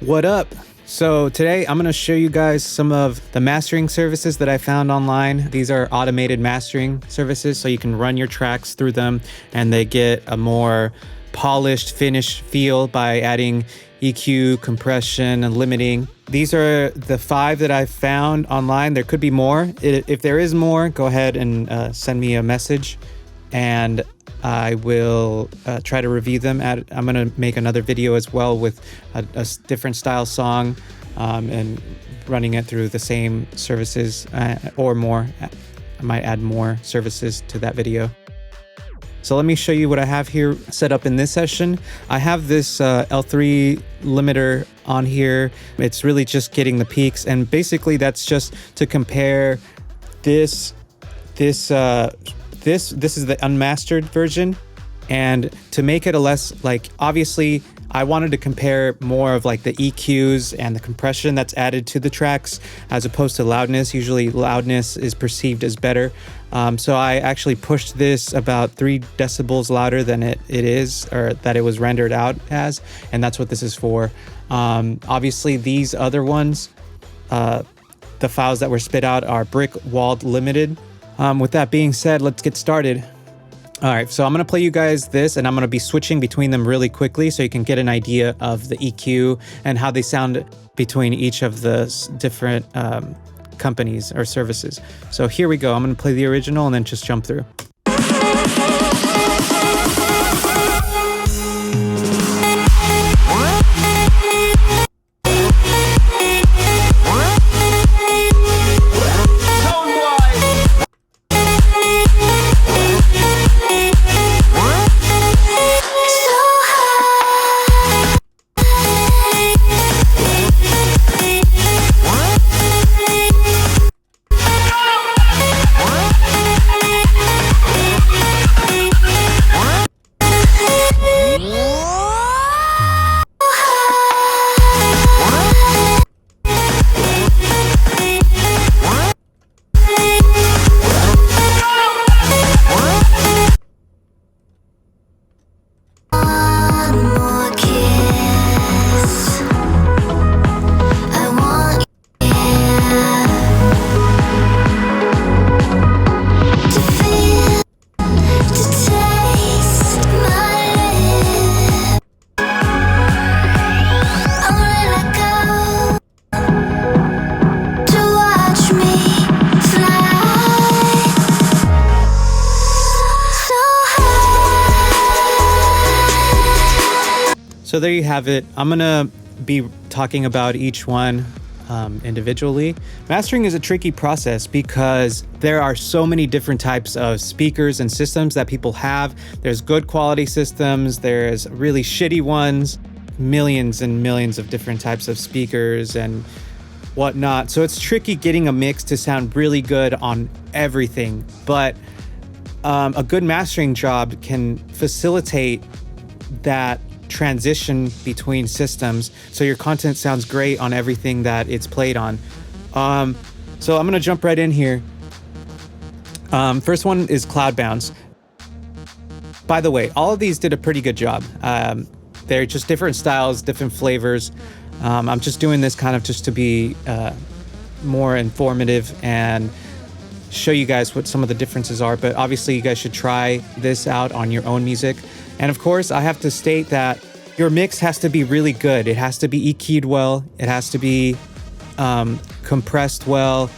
What up? So today I'm going to show you guys some of the mastering services that I found online. These are automated mastering services, so you can run your tracks through them and they get a more polished, finished feel by adding EQ, compression, and limiting. These are the 5 that I found online. There could be more. If there is more, go ahead and send me a message and I will try to review them. I'm going to make another video as well with a different style song and running it through the same services or more. I might add more services to that video. So let me show you what I have here set up in this session. I have this L3 limiter on here. It's really just getting the peaks, and basically that's just to compare this is the unmastered version, and to make it a less, like, obviously I wanted to compare more of like the EQs and the compression that's added to the tracks as opposed to loudness. Usually loudness is perceived as better. So I actually pushed this about 3 decibels louder than it is, or that it was rendered out as, and that's what this is for. Obviously these other ones, the files that were spit out are brick walled limited. With that being said, let's get started. All right, so I'm going to play you guys this, and I'm going to be switching between them really quickly so you can get an idea of the EQ and how they sound between each of the different companies or services. So here we go. I'm going to play the original and then just jump through. So there you have it. I'm gonna be talking about each one individually. Mastering is a tricky process because there are so many different types of speakers and systems that people have. There's good quality systems, there's really shitty ones, millions and millions of different types of speakers and whatnot. So it's tricky getting a mix to sound really good on everything. But a good mastering job can facilitate that transition between systems so your content sounds great on everything that it's played on. So I'm gonna jump right in here. First one is Cloudbounce. By the way, all of these did a pretty good job. They're just different styles, different flavors. I'm just doing this kind of just to be more informative and show you guys what some of the differences are, but obviously you guys should try this out on your own music. And of course, I have to state that your mix has to be really good. It has to be EQ'd well. It has to be compressed well.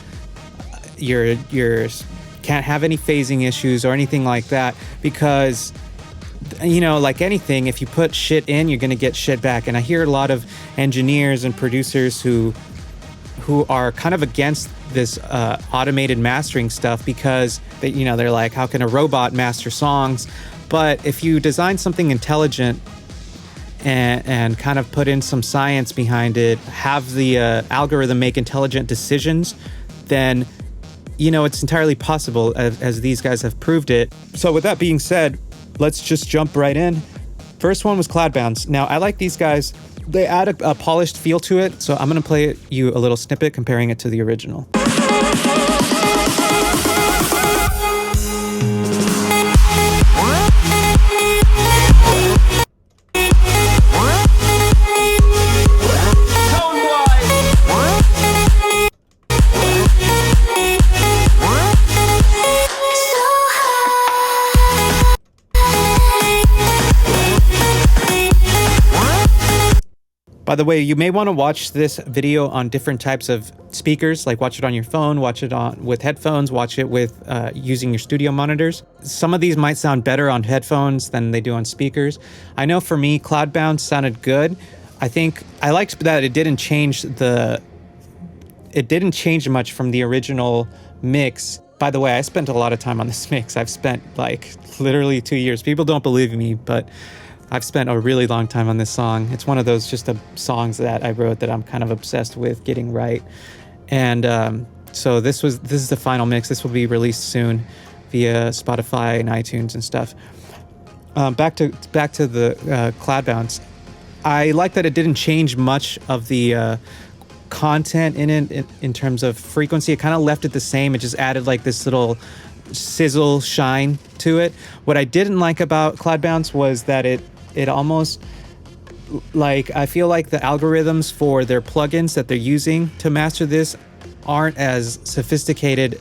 You can't have any phasing issues or anything like that, because, you know, like anything, if you put shit in, you're gonna get shit back. And I hear a lot of engineers and producers who are kind of against this automated mastering stuff because they're like, how can a robot master songs? But if you design something intelligent and kind of put in some science behind it, have the algorithm make intelligent decisions, then, you know, it's entirely possible, as these guys have proved it. So with that being said, let's just jump right in. First one was Cloudbounce. Now, I like these guys. They add a polished feel to it, so I'm going to play you a little snippet comparing it to the original. By the way, you may want to watch this video on different types of speakers, like watch it on your phone, watch it on with headphones, watch it with using your studio monitors. Some of these might sound better on headphones than they do on speakers. I know for me, Cloudbounce sounded good. I think I liked that it didn't change much from the original mix. By the way, I spent a lot of time on this mix. I've spent like literally 2 years. People don't believe me, but I've spent a really long time on this song. It's one of those songs that I wrote that I'm kind of obsessed with getting right. And so this is the final mix. This will be released soon via Spotify and iTunes and stuff. Back to the Cloudbounce. I like that it didn't change much of the content in it in terms of frequency. It kind of left it the same. It just added like this little sizzle shine to it. What I didn't like about Cloudbounce was that it almost, like, I feel like the algorithms for their plugins that they're using to master this aren't as sophisticated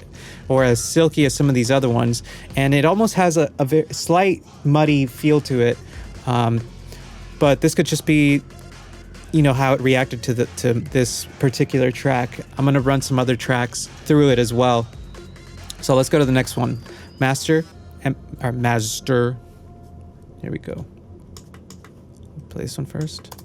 or as silky as some of these other ones, and it almost has a very slight muddy feel to it. But this could just be, you know, how it reacted to this particular track. I'm gonna run some other tracks through it as well. So let's go to the next one. MAZTR. Here we go. Play this one first.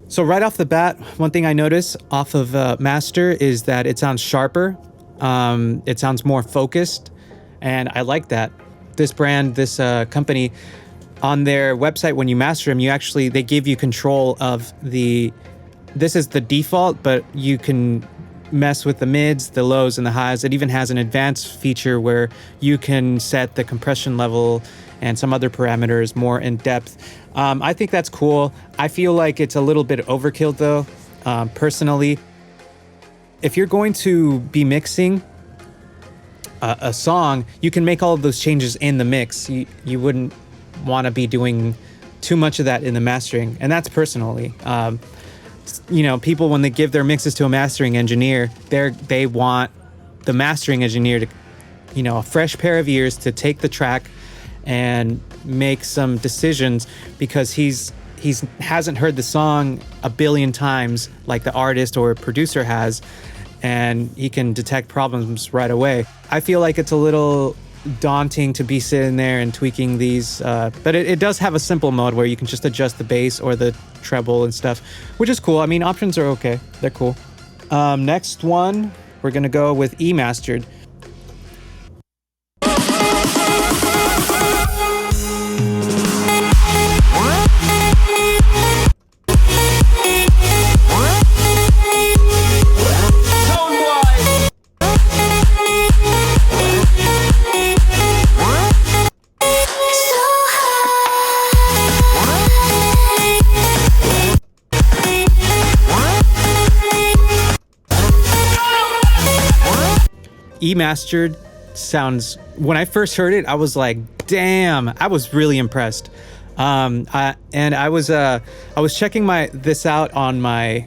So right off the bat, one thing I notice off of MAZTR is that it sounds sharper. It sounds more focused, and I like that. This brand, this company, on their website, when you master them, they give you control of this is the default, but you can mess with the mids, the lows, and the highs. It even has an advanced feature where you can set the compression level and some other parameters more in depth. I think that's cool. I feel like it's a little bit overkill though, personally. If you're going to be mixing a song, you can make all of those changes in the mix. You wouldn't want to be doing too much of that in the mastering, and that's personally. You know, people, when they give their mixes to a mastering engineer, they want the mastering engineer to, you know, a fresh pair of ears to take the track and make some decisions, because he hasn't heard the song a billion times like the artist or producer has, and he can detect problems right away. I feel like it's a little daunting to be sitting there and tweaking these, but it does have a simple mode where you can just adjust the bass or the treble and stuff, which is cool. I mean, options are okay. They're cool. Next one, we're gonna go with eMastered. eMastered sounds, when I first heard it, I was like, damn, I was really impressed. I was checking this out on my,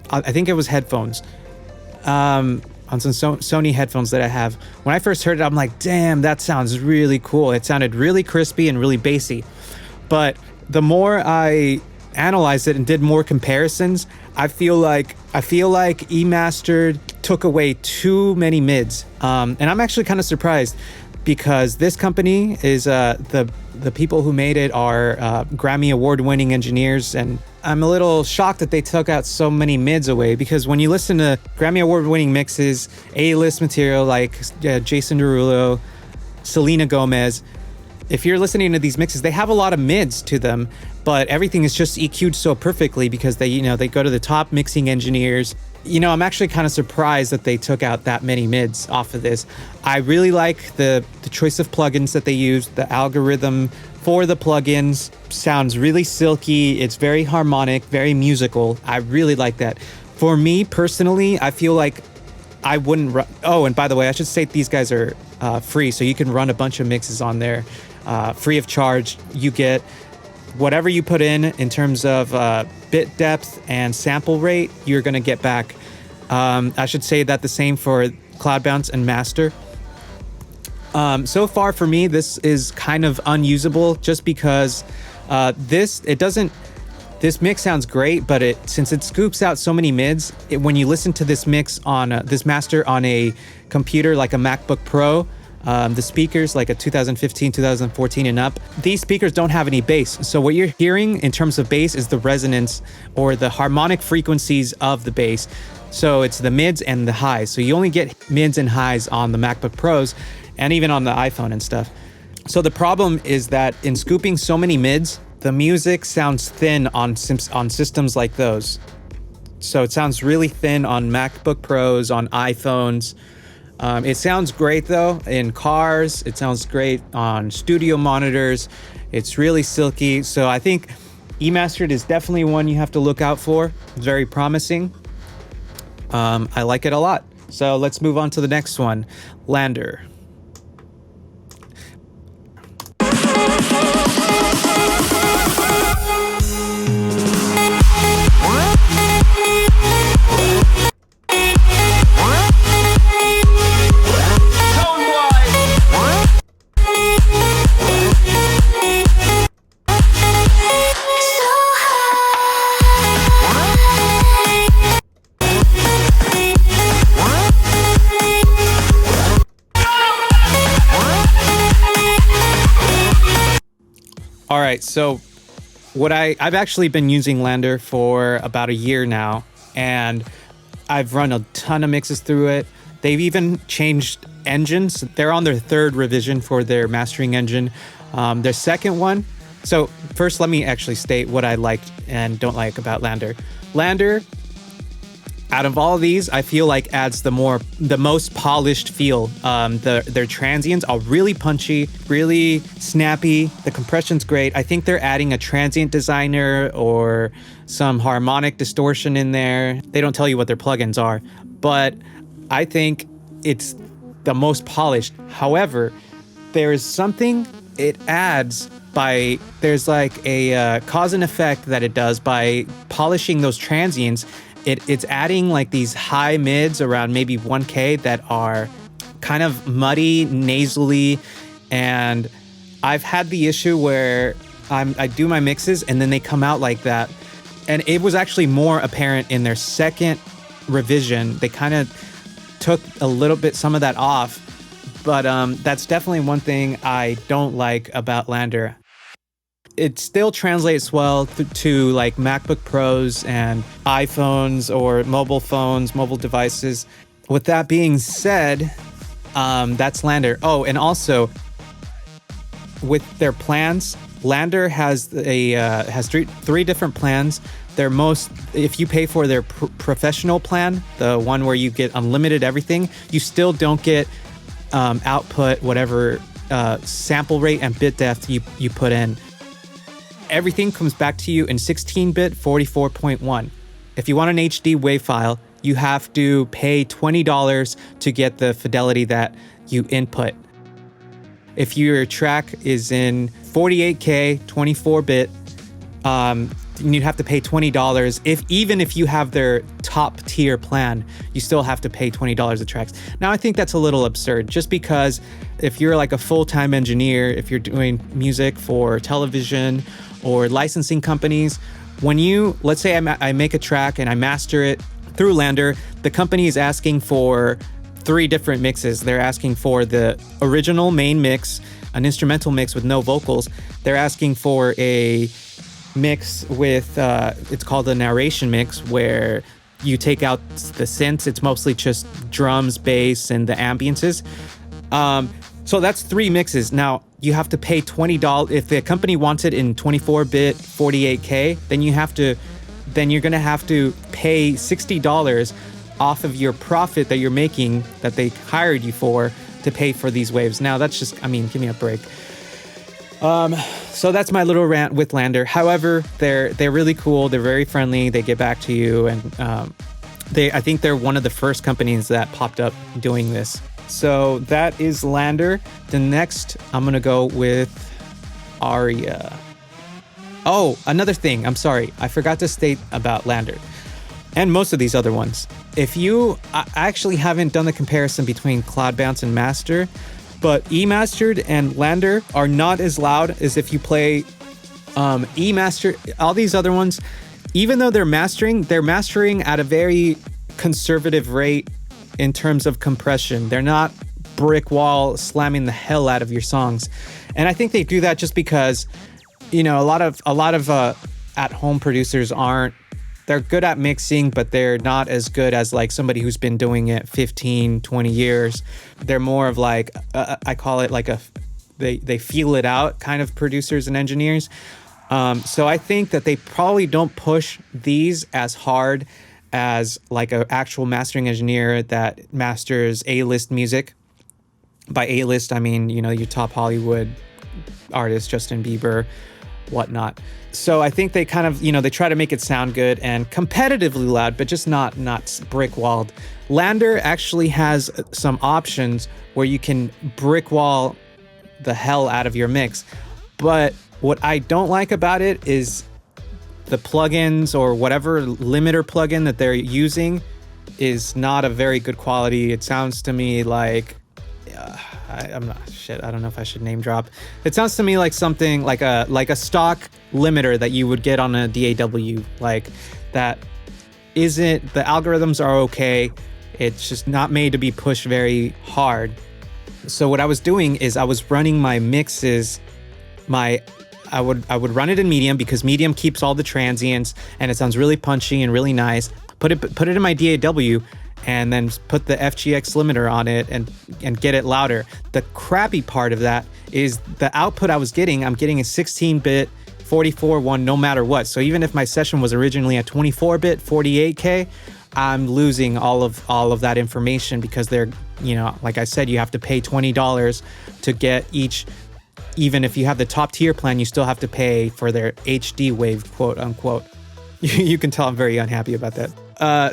I think it was headphones, on some Sony headphones that I have. When I first heard it, I'm like, damn, that sounds really cool. It sounded really crispy and really bassy. But the more I analyzed it and did more comparisons, I feel like eMastered took away too many mids, and I'm actually kind of surprised, because this company is the people who made it are Grammy award-winning engineers, and I'm a little shocked that they took out so many mids away, because when you listen to Grammy award-winning mixes, A-list material like Jason Derulo, Selena Gomez, if you're listening to these mixes, they have a lot of mids to them, but everything is just EQ'd so perfectly because they go to the top mixing engineers You know, I'm actually kind of surprised that they took out that many mids off of this. I really like the choice of plugins that they use. The algorithm for the plugins sounds really silky. It's very harmonic, very musical. I really like that. For me personally, I feel like I wouldn't run. Oh, and by the way, I should say these guys are free, so you can run a bunch of mixes on there free of charge. You get whatever you put in terms of bit depth and sample rate, you're going to get back. I should say that the same for Cloudbounce and MAZTR. So far for me, this is kind of unusable just because this mix sounds great, but since it scoops out so many mids, when you listen to this mix on this master on a computer like a MacBook Pro, the speakers like a 2015, 2014 and up, these speakers don't have any bass. So what you're hearing in terms of bass is the resonance or the harmonic frequencies of the bass. So it's the mids and the highs. So you only get mids and highs on the MacBook Pros and even on the iPhone and stuff. So the problem is that in scooping so many mids, the music sounds thin on systems like those. So it sounds really thin on MacBook Pros, on iPhones. It sounds great though in cars. It sounds great on studio monitors. It's really silky. So I think eMastered is definitely one you have to look out for. It's very promising. I like it a lot. So let's move on to the next one, Landr. All right, so I've actually been using Landr for about a year now, and I've run a ton of mixes through it. They've even changed engines. They're on their third revision for their mastering engine. Their second one. So first, let me actually state what I liked and don't like about Landr. Landr, out of all of these, I feel like adds the most polished feel. Their transients are really punchy, really snappy. The compression's great. I think they're adding a transient designer or some harmonic distortion in there. They don't tell you what their plugins are, but I think it's the most polished. However, there is something it adds there's like a cause and effect that it does by polishing those transients. It's adding like these high mids around maybe 1K that are kind of muddy, nasally, and I've had the issue where I do my mixes and then they come out like that. And it was actually more apparent in their second revision. They kind of took some of that off, but that's definitely one thing I don't like about Landr. It still translates well to like MacBook Pros and iPhones or mobile phones, mobile devices. With that being said, that's Landr. Oh, and also with their plans, Landr has three different plans. If you pay for their professional plan, the one where you get unlimited everything, you still don't get output, whatever sample rate and bit depth you put in. Everything comes back to you in 16-bit 44.1. If you want an HD WAV file, you have to pay $20 to get the fidelity that you input. If your track is in 48K 24-bit, you'd have to pay $20. Even if you have their top tier plan, you still have to pay $20 a track. Now, I think that's a little absurd, just because if you're like a full-time engineer, if you're doing music for television or licensing companies, let's say I make a track and I master it through Landr, the company is asking for 3 different mixes. They're asking for the original main mix, an instrumental mix with no vocals. They're asking for a mix with, it's called a narration mix, where you take out the synths. It's mostly just drums, bass, and the ambiences. So that's 3 mixes. Now, you have to pay $20. If the company wants it in 24-bit 48K, then you have to then you're gonna have to pay $60 off of your profit that you're making that they hired you for to pay for these waves. Now that's just, I mean, give me a break. So that's my little rant with Landr. However, they're really cool. They're very friendly. They get back to you, and I think they're one of the first companies that popped up doing this. So that is Landr. The next, I'm gonna go with Aria. Oh, another thing. I'm sorry, I forgot to state about Landr and most of these other ones. I actually haven't done the comparison between Cloudbounce and MAZTR, but eMastered and Landr are not as loud as if you play eMastered. All these other ones, even though they're mastering at a very conservative rate in terms of compression. They're not brick wall slamming the hell out of your songs. And I think they do that just because, you know, a lot of at-home producers they're good at mixing, but they're not as good as like somebody who's been doing it 15, 20 years. They're more of like, I call it like they feel it out kind of producers and engineers. So I think that they probably don't push these as hard as like an actual mastering engineer that masters A-list music. By A-list, I mean, you know, your top Hollywood artists, Justin Bieber, whatnot. So I think they kind of, you know, they try to make it sound good and competitively loud, but just not brick walled. Landr actually has some options where you can brick wall the hell out of your mix. But what I don't like about it is the plugins or whatever limiter plugin that they're using is not a very good quality. It sounds to me like I don't know if I should name drop. It sounds to me like something like a stock limiter that you would get on a DAW. Like that isn't, the algorithms are okay. It's just not made to be pushed very hard. So what I was doing is I was running my mixes, I would run it in medium because medium keeps all the transients and it sounds really punchy and really nice. Put it in my DAW and then put the FGX limiter on it and get it louder. The crappy part of that is the output I'm getting a 16-bit 44 one no matter what. So even if my session was originally a 24-bit 48K, I'm losing all of that information because they're, you know, like I said, you have to pay $20 to get each. Even if you have the top tier plan, you still have to pay for their HD wave, quote unquote. You can tell I'm very unhappy about that.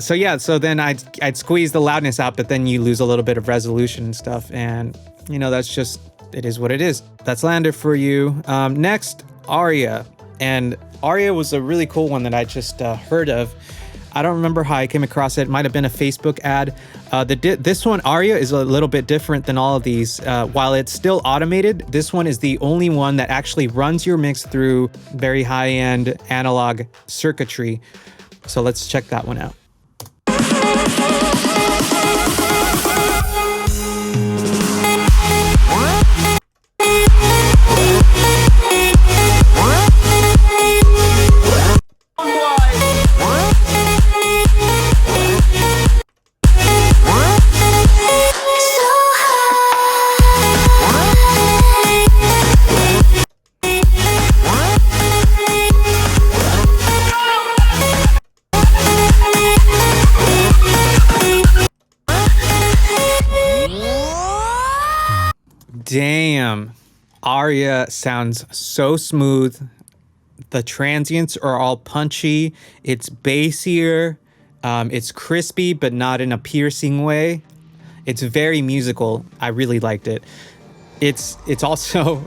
So then I'd squeeze the loudness out, but then you lose a little bit of resolution and stuff. And, you know, that's just, it is what it is. That's Landr for you. Next, Aria. And Aria was a really cool one that I just heard of. I don't remember how I came across it. It might have been a Facebook ad. This one, Aria, is a little bit different than all of these. While it's still automated, this one is the only one that actually runs your mix through very high-end analog circuitry. So let's check that one out. Damn, Aria sounds so smooth. The transients are all punchy. It's bassier. It's crispy, but not in a piercing way. It's very musical. I really liked it. It's also,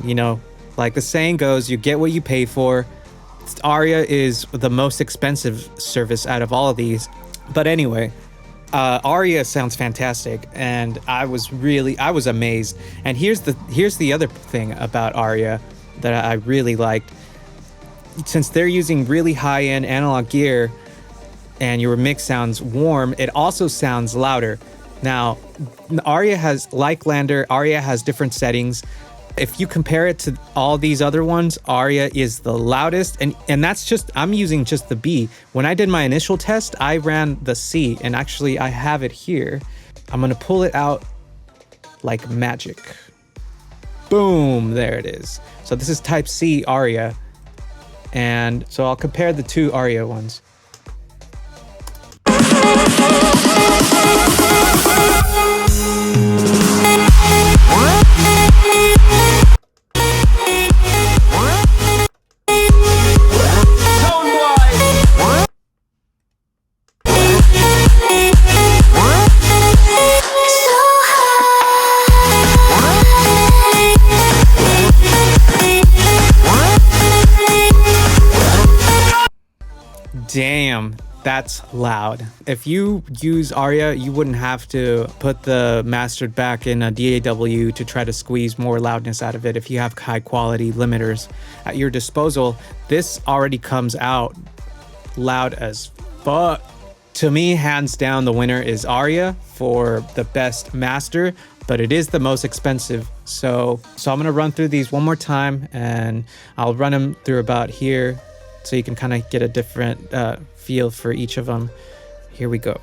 you know, like the saying goes, you get what you pay for. Aria is the most expensive service out of all of these. But anyway, Arya sounds fantastic, and I was amazed. And here's the other thing about Arya that I really liked. Since they're using really high-end analog gear and your mix sounds warm, it also sounds louder. Now, Arya has, like Landr, Arya has different settings. If you compare it to all these other ones, Aria is the loudest, and that's just, I'm using just the B. When I did my initial test, I ran the C, and actually I have it here. I'm gonna pull it out like magic. Boom, there it is. So this is type C Aria. And so I'll compare the two Aria ones. Damn, that's loud. If you use Arya, you wouldn't have to put the mastered back in a DAW to try to squeeze more loudness out of it. If you have high quality limiters at your disposal, this already comes out loud as fuck. To me, hands down, the winner is Arya for the best master, but it is the most expensive. So I'm gonna run through these one more time, and I'll run them through about here, so you can kind of get a different feel for each of them. Here we go.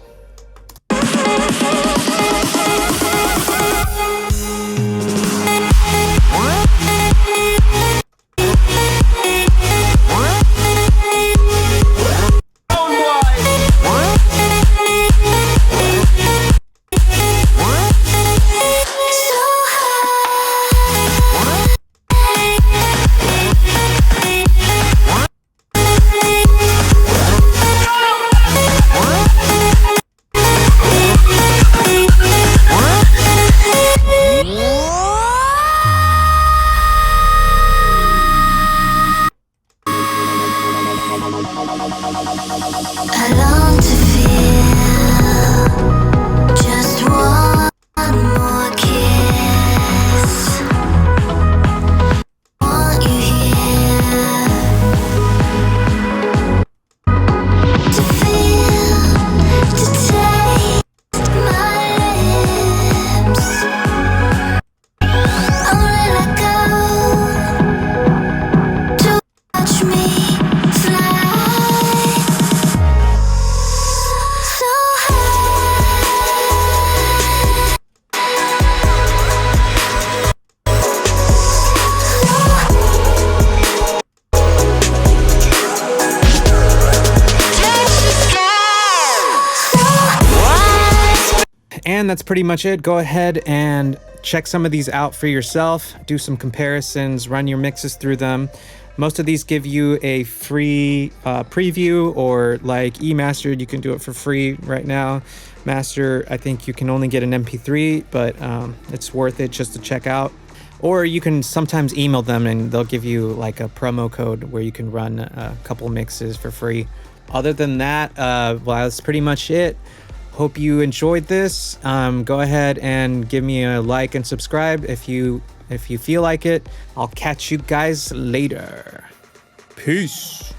I long to feel just one more kiss. Want you here to feel, to taste my lips. I wanna let go to watch me fly. And that's pretty much it. Go ahead and check some of these out for yourself. Do some comparisons, run your mixes through them. Most of these give you a free preview, or like eMastered, you can do it for free right now. Master, I think you can only get an MP3, but it's worth it just to check out. Or you can sometimes email them and they'll give you like a promo code where you can run a couple mixes for free. Other than that, well, that's pretty much it. Hope you enjoyed this. Go ahead and give me a like and subscribe if you feel like it. I'll catch you guys later. Peace.